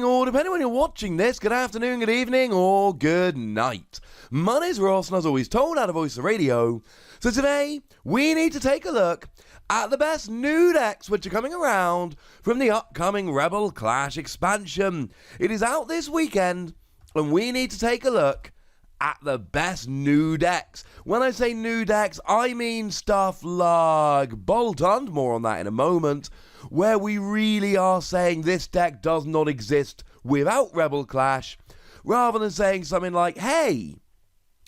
morning, or depending on when you're watching this, good afternoon, good evening, or good night. My name's Ross, and as always told out of Voice of Radio. So today, we need to take a look at the best new decks which are coming around from the upcoming Rebel Clash expansion. It is out this weekend, and we need to take a look at the best new decks. When I say new decks, I mean stuff like Boltund, more on that in a moment, where we really are saying this deck does not exist without Rebel Clash, rather than saying something like, hey,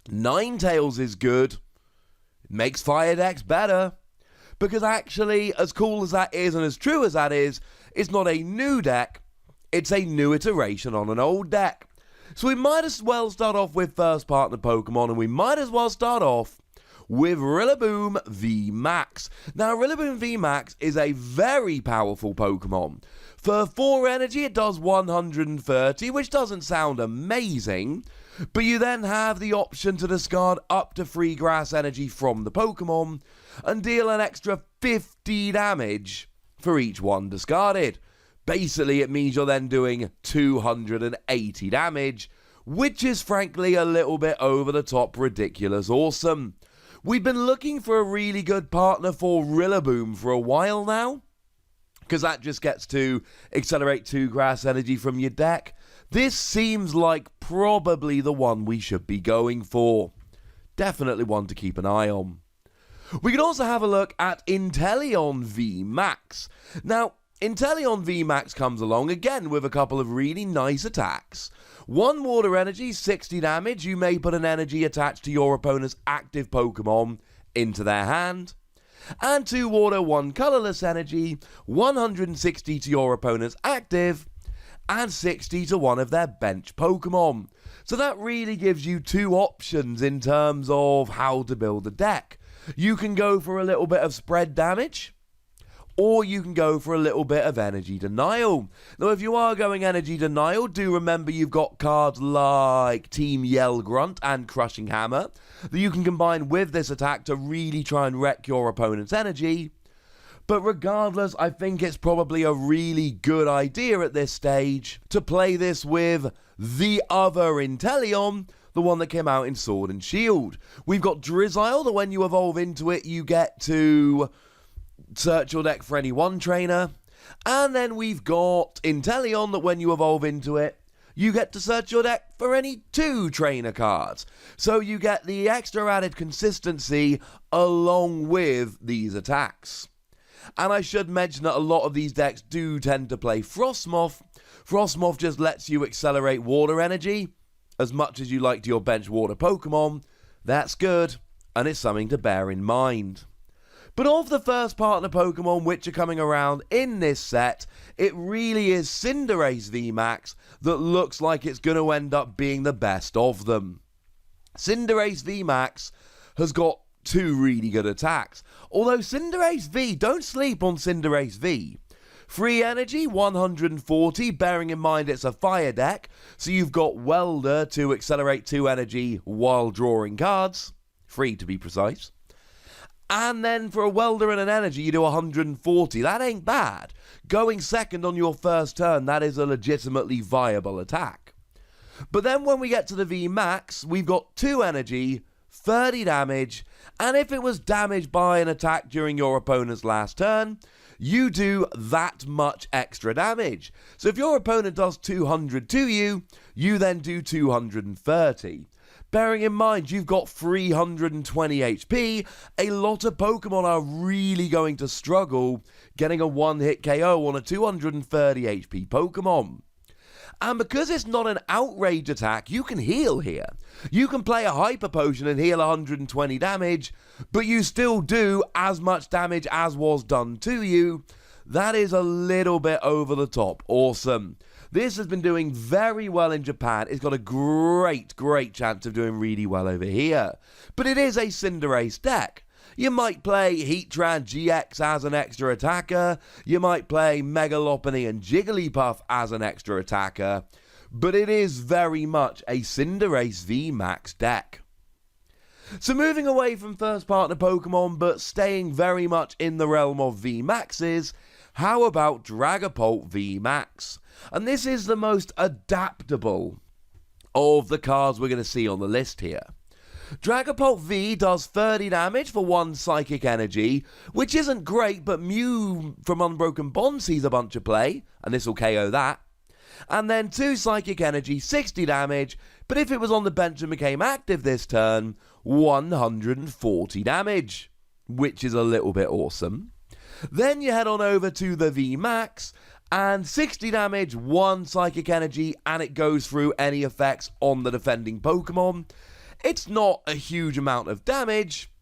Ninetales is good, it makes fire decks better. Because actually, as cool as that is and as true as that is, it's not a new deck, it's a new iteration on an old deck. So we might as well start off with first partner Pokemon, and we might as well start off with Rillaboom VMAX. Now, Rillaboom VMAX is a very powerful Pokemon. For 4 energy, it does 130, which doesn't sound amazing, but you then have the option to discard up to 3 grass energy from the Pokemon and deal an extra 50 damage for each one discarded. Basically, it means you're then doing 280 damage, which is frankly a little bit over the top ridiculous awesome. We've been looking for a really good partner for Rillaboom for a while now, because that just gets to accelerate 2 grass energy from your deck. This seems like probably the one we should be going for. Definitely one to keep an eye on. We can also have a look at Inteleon VMAX. Now, Inteleon VMAX comes along again with a couple of really nice attacks. 1 water energy, 60 damage. You may put an energy attached to your opponent's active Pokemon into their hand. And 2 water, 1 colorless energy, 160 to your opponent's active, and 60 to one of their bench Pokemon. So that really gives you 2 options in terms of how to build a deck. You can go for a little bit of spread damage, or you can go for a little bit of energy denial. Now, if you are going energy denial, do remember you've got cards like Team Yell Grunt and Crushing Hammer that you can combine with this attack to really try and wreck your opponent's energy. But regardless, I think it's probably a really good idea at this stage to play this with the other Inteleon, the one that came out in Sword and Shield. We've got Drizzile, that when you evolve into it, you get to search your deck for any 1 trainer. And then we've got Inteleon, that when you evolve into it, you get to search your deck for any 2 trainer cards. So you get the extra added consistency along with these attacks. And I should mention that a lot of these decks do tend to play Frostmoth. Frostmoth just lets you accelerate water energy as much as you like to your bench water Pokemon. That's good, and it's something to bear in mind. But of the first partner Pokemon which are coming around in this set, it really is Cinderace VMAX that looks like it's going to end up being the best of them. Cinderace VMAX has got 2 really good attacks. Although Cinderace V, don't sleep on Cinderace V. Free energy, 140, bearing in mind it's a fire deck, so you've got Welder to accelerate 2 energy while drawing cards. Free to be precise. And then for a Welder and an energy, you do 140. That ain't bad. Going second on your first turn, that is a legitimately viable attack. But then when we get to the VMAX, we've got 2 energy, 30 damage, and if it was damaged by an attack during your opponent's last turn, you do that much extra damage. So if your opponent does 200 to you, you then do 230. Bearing in mind you've got 320 HP, a lot of Pokemon are really going to struggle getting a 1-hit KO on a 230 HP Pokemon. And because it's not an outrage attack, you can heal here. You can play a Hyper Potion and heal 120 damage, but you still do as much damage as was done to you. That is a little bit over the top. Awesome. This has been doing very well in Japan. It's got a great chance of doing really well over here. But it is a Cinderace deck. You might play Heatran GX as an extra attacker. You might play Mega Lopunny and Jigglypuff as an extra attacker. But it is very much a Cinderace VMAX deck. So moving away from first partner Pokemon, but staying very much in the realm of VMAXs, How about Dragapult V Max? And this is the most adaptable of the cards we're going to see on the list here. Dragapult V does 30 damage for 1 Psychic Energy, which isn't great, but Mew from Unbroken Bond sees a bunch of play, and this will KO that. And then 2 Psychic Energy, 60 damage, but if it was on the bench and became active this turn, 140 damage, which is a little bit awesome. Then you head on over to the V Max, and 60 damage, 1 Psychic Energy, and it goes through any effects on the defending Pokemon. It's not a huge amount of damage,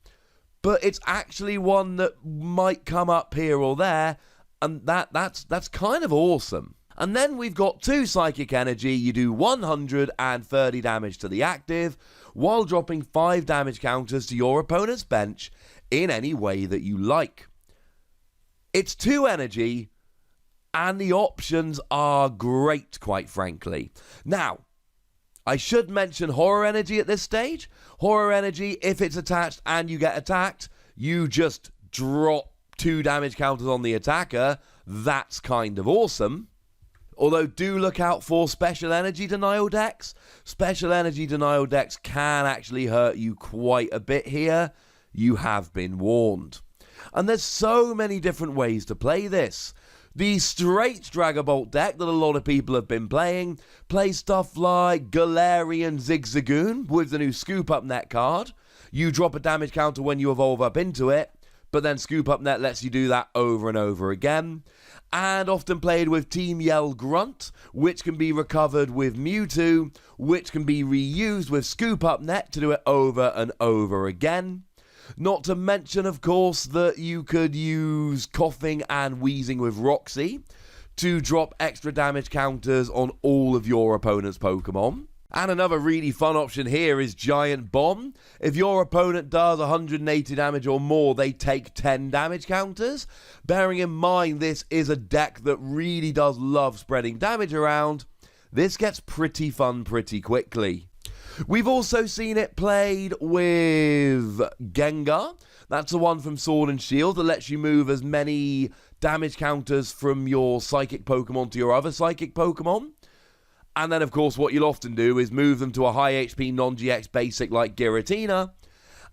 but it's actually one that might come up here or there, and that's kind of awesome. And then we've got 2 Psychic Energy. You do 130 damage to the active, while dropping 5 damage counters to your opponent's bench in any way that you like. It's 2 energy, and the options are great, quite frankly. Now, I should mention Horror Energy at this stage. Horror Energy, if it's attached and you get attacked, you just drop 2 damage counters on the attacker. That's kind of awesome. Although, do look out for Special Energy Denial decks. Special Energy Denial decks can actually hurt you quite a bit here. You have been warned. And there's so many different ways to play this. The straight Dragapult deck that a lot of people have been playing plays stuff like Galarian Zigzagoon with the new Scoop Up Net card. You drop a damage counter when you evolve up into it, but then Scoop Up Net lets you do that over and over again. And often played with Team Yell Grunt, which can be recovered with Mewtwo, which can be reused with Scoop Up Net to do it over and over again. Not to mention, of course, that you could use Coughing and Wheezing with Roxy to drop extra damage counters on all of your opponent's Pokemon. And another really fun option here is Giant Bomb. If your opponent does 180 damage or more, they take 10 damage counters. Bearing in mind this is a deck that really does love spreading damage around, this gets pretty fun pretty quickly. We've also seen it played with Gengar. That's the one from Sword and Shield that lets you move as many damage counters from your Psychic Pokemon to your other Psychic Pokemon. And then, of course, what you'll often do is move them to a high HP non-GX basic like Giratina,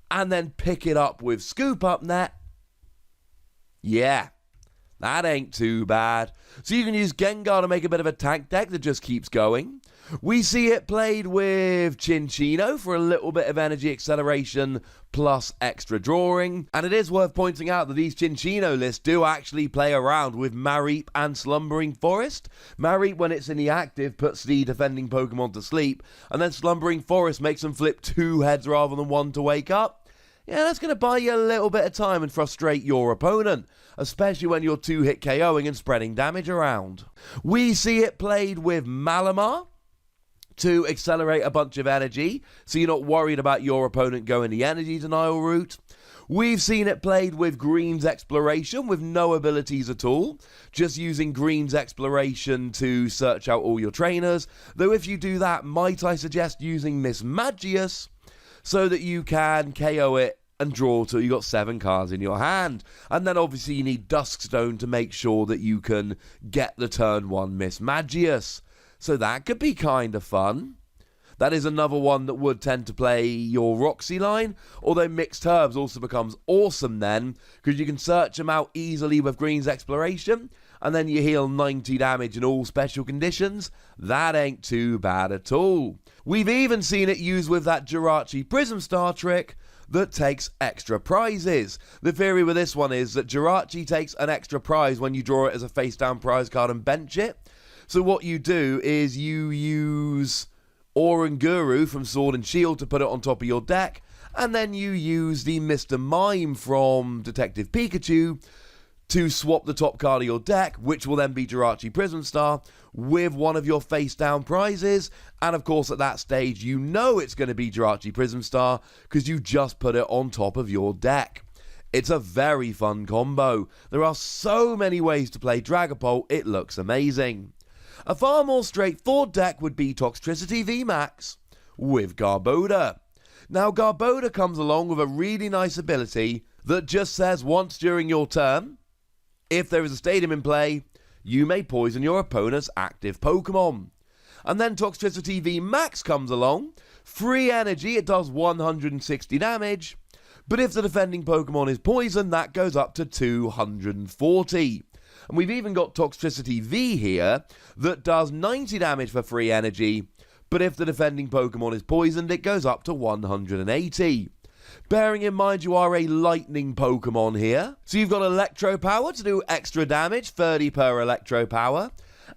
and then pick it up with Scoop Up Net. Yeah, that ain't too bad. So you can use Gengar to make a bit of a tank deck that just keeps going. We see it played with Chinchino for a little bit of energy acceleration plus extra drawing. And it is worth pointing out that these Chinchino lists do actually play around with Mareep and Slumbering Forest. Mareep, when it's in the active, puts the defending Pokemon to sleep, and then Slumbering Forest makes them flip 2 heads rather than 1 to wake up. Yeah, that's going to buy you a little bit of time and frustrate your opponent, especially when you're 2-hit KOing and spreading damage around. We see it played with Malamar to accelerate a bunch of energy, so you're not worried about your opponent going the energy denial route. We've seen it played with Green's Exploration with no abilities at all, just using Green's Exploration to search out all your trainers, though if you do that, might I suggest using Miss Magius so that you can KO it and draw till you got 7 cards in your hand. And then obviously you need Duskstone to make sure that you can get the turn 1 Miss Magius. So that could be kind of fun. That is another one that would tend to play your Roxy line, although Mixed Herbs also becomes awesome then, because you can search them out easily with Green's Exploration, and then you heal 90 damage in all special conditions. That ain't too bad at all. We've even seen it used with that Jirachi Prism Star trick that takes extra prizes. The theory with this one is that Jirachi takes an extra prize when you draw it as a face-down prize card and bench it. So what you do is you use Oranguru from Sword and Shield to put it on top of your deck, and then you use the Mr. Mime from Detective Pikachu to swap the top card of your deck, which will then be Jirachi Prism Star, with one of your face-down prizes. And of course, at that stage, you know it's going to be Jirachi Prism Star because you just put it on top of your deck. It's a very fun combo. There are so many ways to play Dragapult, it looks amazing. A far more straightforward deck would be Toxtricity V Max with Garbodor. Now, Garbodor comes along with a really nice ability that just says once during your turn, If there is a stadium in play, you may poison your opponent's active Pokemon. And then Toxtricity V Max comes along. Free energy, it does 160 damage. But if the defending Pokemon is poisoned, that goes up to 240. And we've even got Toxtricity V here that does 90 damage for free energy. But if the defending Pokemon is poisoned, it goes up to 180. Bearing in mind you are a lightning Pokemon here. So you've got Electro Power to do extra damage, 30 per Electro Power.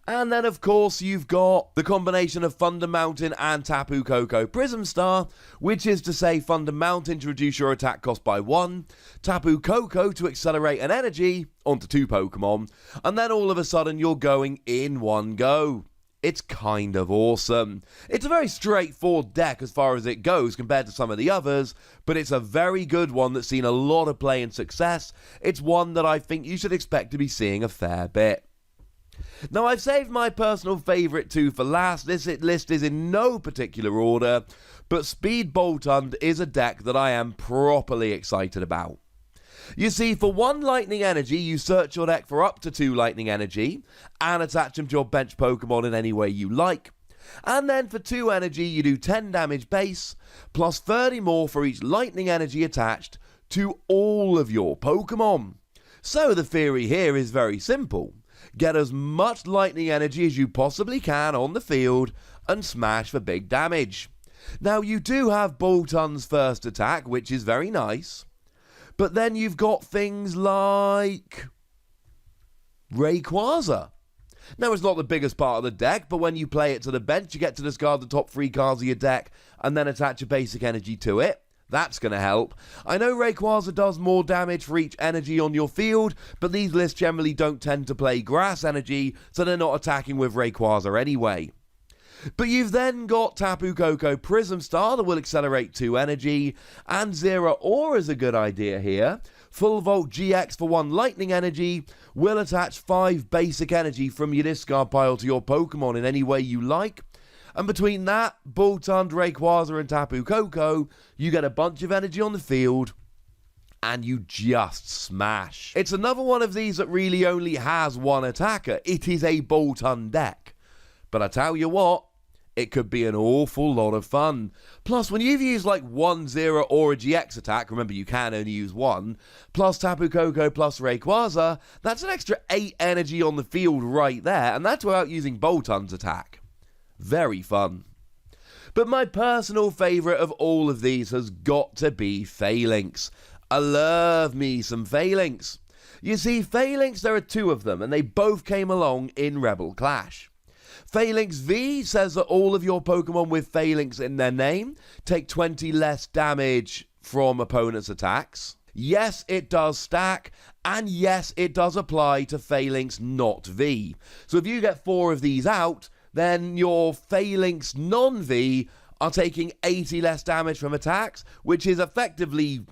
And then, of course, you've got the combination of Thunder Mountain and Tapu Koko Prism Star, which is to say Thunder Mountain to reduce your attack cost by 1, Tapu Koko to accelerate an energy onto 2 Pokemon, and then all of a sudden you're going in one go. It's kind of awesome. It's a very straightforward deck as far as it goes compared to some of the others, but it's a very good one that's seen a lot of play and success. It's one that I think you should expect to be seeing a fair bit. Now, I've saved my personal favourite 2 for last. This list is in no particular order, but Speed Boltund is a deck that I am properly excited about. You see, for 1 lightning energy, you search your deck for up to 2 lightning energy, and attach them to your bench Pokemon in any way you like. And then for 2 energy, you do 10 damage base, plus 30 more for each lightning energy attached to all of your Pokemon. So the theory here is very simple. Get as much lightning energy as you possibly can on the field and smash for big damage. Now, you do have Boltund's first attack, which is very nice, but then you've got things like Rayquaza. Now, it's not the biggest part of the deck, but when you play it to the bench, you get to discard the top 3 cards of your deck and then attach a basic energy to it. That's going to help. I know Rayquaza does more damage for each energy on your field, but these lists generally don't tend to play grass energy, so they're not attacking with Rayquaza anyway. But you've then got Tapu Koko Prism Star that will accelerate 2 energy, and Zeraora is a good idea here. Full Volt GX for 1 lightning energy will attach 5 basic energy from your discard pile to your Pokemon in any way you like. And between that, Boltund, Rayquaza and Tapu Koko, you get a bunch of energy on the field, and you just smash. It's another one of these that really only has 1 attacker. It is a Boltund deck. But I tell you what, it could be an awful lot of fun. Plus, when you've used like 1 Zeraora GX attack, remember you can only use 1, plus Tapu Koko plus Rayquaza, that's an extra 8 energy on the field right there, and that's without using Boltund's attack. Very fun. But my personal favourite of all of these has got to be Falinks. I love me some Falinks. You see, Falinks, there are 2 of them, and they both came along in Rebel Clash. Falinks V says that all of your Pokemon with Falinks in their name take 20 less damage from opponents' attacks. Yes, it does stack, and yes, it does apply to Falinks not V. So if you get 4 of these out, then your Falinks non-V are taking 80 less damage from attacks, which is effectively,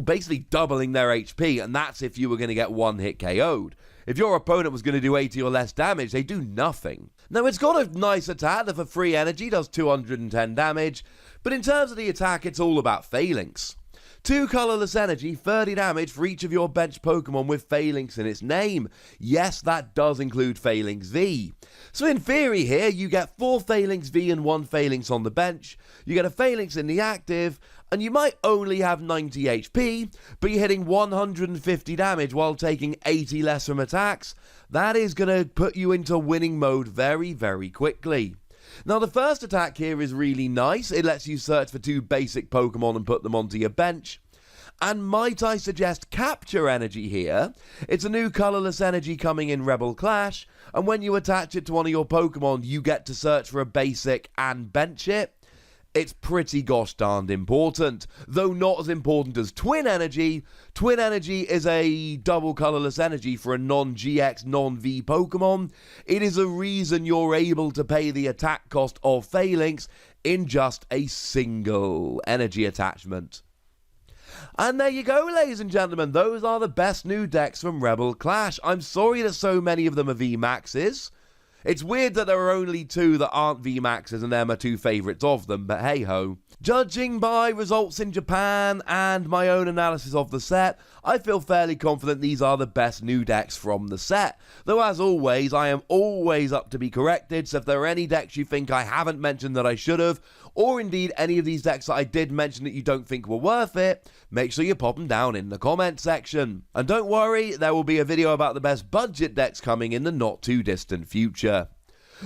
basically doubling their HP, and that's if you were going to get 1 hit KO'd. If your opponent was going to do 80 or less damage, they do nothing. Now, it's got a nice attack that for free energy does 210 damage, but in terms of the attack, it's all about Falinks. 2 colourless energy, 30 damage for each of your bench Pokemon with Falinks in its name. Yes, that does include Falinks V. So in theory here, you get 4 Falinks V and 1 Falinks on the bench, you get a Falinks in the active, and you might only have 90 HP, but you're hitting 150 damage while taking 80 less from attacks. That is going to put you into winning mode very, very quickly. Now, the first attack here is really nice. It lets you search for 2 basic Pokemon and put them onto your bench. And might I suggest Capture Energy here? It's a new colourless energy coming in Rebel Clash, and when you attach it to one of your Pokemon, you get to search for a basic and bench it. It's pretty gosh darned important, though not as important as Twin Energy. Twin Energy is a double colourless energy for a non-GX, non-V Pokemon. It is a reason you're able to pay the attack cost of Falinks in just a single energy attachment. And there you go, ladies and gentlemen, those are the best new decks from Rebel Clash. I'm sorry that so many of them are VMAXs. It's weird that there are only 2 that aren't VMAXs and they're my 2 favourites of them, but hey ho. Judging by results in Japan and my own analysis of the set, I feel fairly confident these are the best new decks from the set. Though as always, I am always up to be corrected, so if there are any decks you think I haven't mentioned that I should have, or indeed any of these decks that I did mention that you don't think were worth it, make sure you pop them down in the comment section. And don't worry, there will be a video about the best budget decks coming in the not too distant future.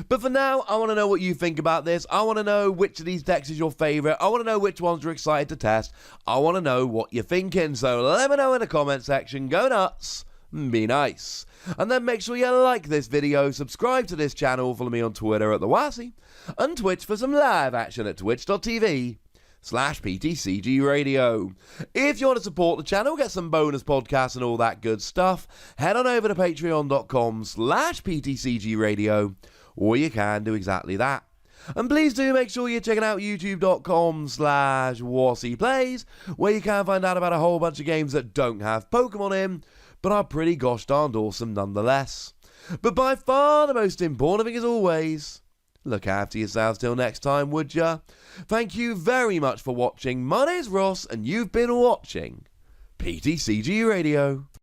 But for now, I want to know what you think about this. I want to know which of these decks is your favourite. I want to know which ones you're excited to test. I want to know what you're thinking. So let me know in the comment section. Go nuts. Be nice. And then make sure you like this video, subscribe to this channel, follow me on Twitter at the Wassy, and Twitch for some live action at twitch.tv/PTCGRadio. If you want to support the channel, get some bonus podcasts and all that good stuff, head on over to patreon.com/PTCGRadio, or you can do exactly that. And please do make sure you're checking out youtube.com/WassyPlays, where you can find out about a whole bunch of games that don't have Pokemon in, but are pretty gosh darned awesome nonetheless. But by far the most important thing as always, look after yourselves till next time, would ya? Thank you very much for watching. My name's Ross, and you've been watching PTCG Radio.